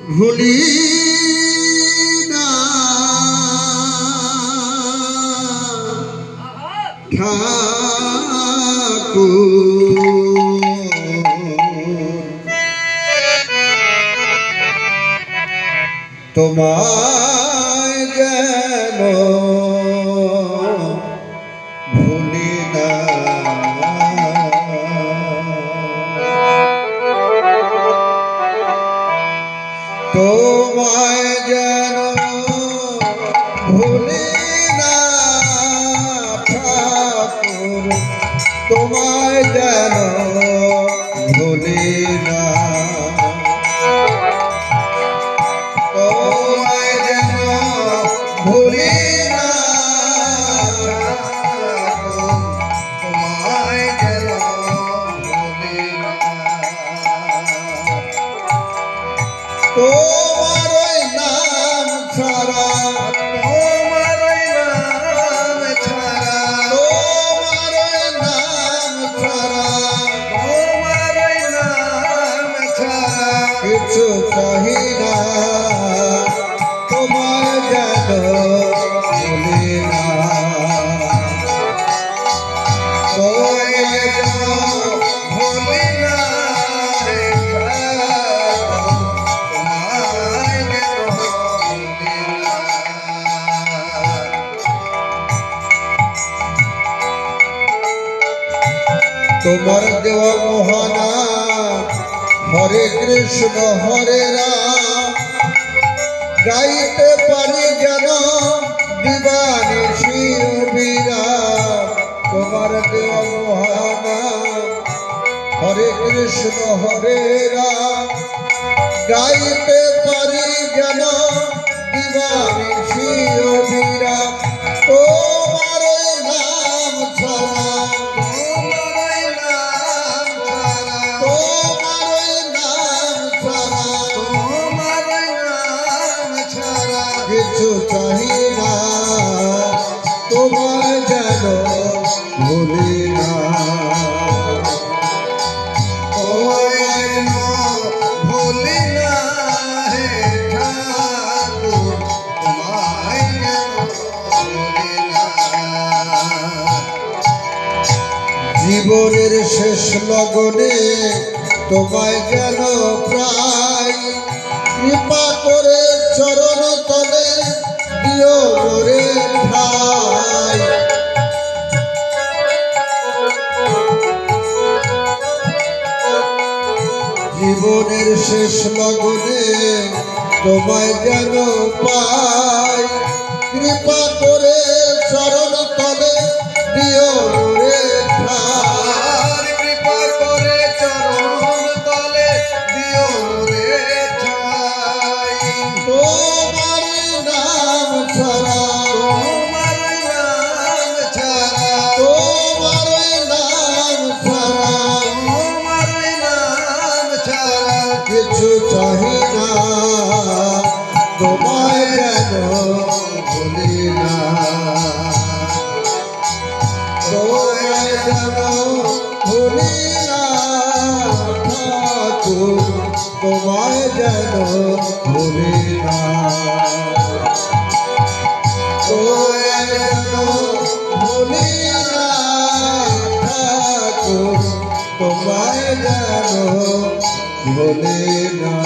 ভুলি না ঠাকুর তোমায় যেন ভুলি না তোমায় যেন ভুলি না ঠাকুর তোমায় যেন ভুলি না তোমায় যেন ভুলি না ঠাকুর তোমায় যেন ভুলি না তোমার নাম ছাড়া তোমার নাম ছাড়া তোমার নাম ছাড়া তোমার নাম ছাড়া কিছু চাহি না তোমার যেন ভুলি না তোমায় যেন ভুলি না তোমার দেওয়া মোহনা হরে কৃষ্ণ হরে রাম গাইতে পারি যেন দিবানিশি অবিরাম তোমার দেওয়া মোহনা হরে কৃষ্ণ হরে রাম গাইতে পারি যেন দিবানিশি অবিরাম তোমার নাম ছাড়া কিছু চাহি না তোমায় যেন ভুলি না তোমায় যেন ভুলি না হে ঠাকুর তোমায় যেন ভুলি না জীবনের শেষ লগনে তোমায় যেন প্রায় কৃপা করে চরণ তলে দিও রে ঠাই জীবনের শেষ লগনে তোমায় যেন পাই কৃপা করে চরণ তলে দিও রে ঠাই কৃপা করে চরণ তলে দিও রে তোমার নাম ছাড়া তোমার নাম ছাড়া তোমার নাম ছাড়া তোমার নাম ছাড়া কিছু চাহি না তোমায় যেন ভুলি না তোমায় যেন ভুলি না ঠাকুর তোমায় যেন ভুলি না তোমায় যেন ভুলি না ঠাকুর তোমায় যেন ভুলি না।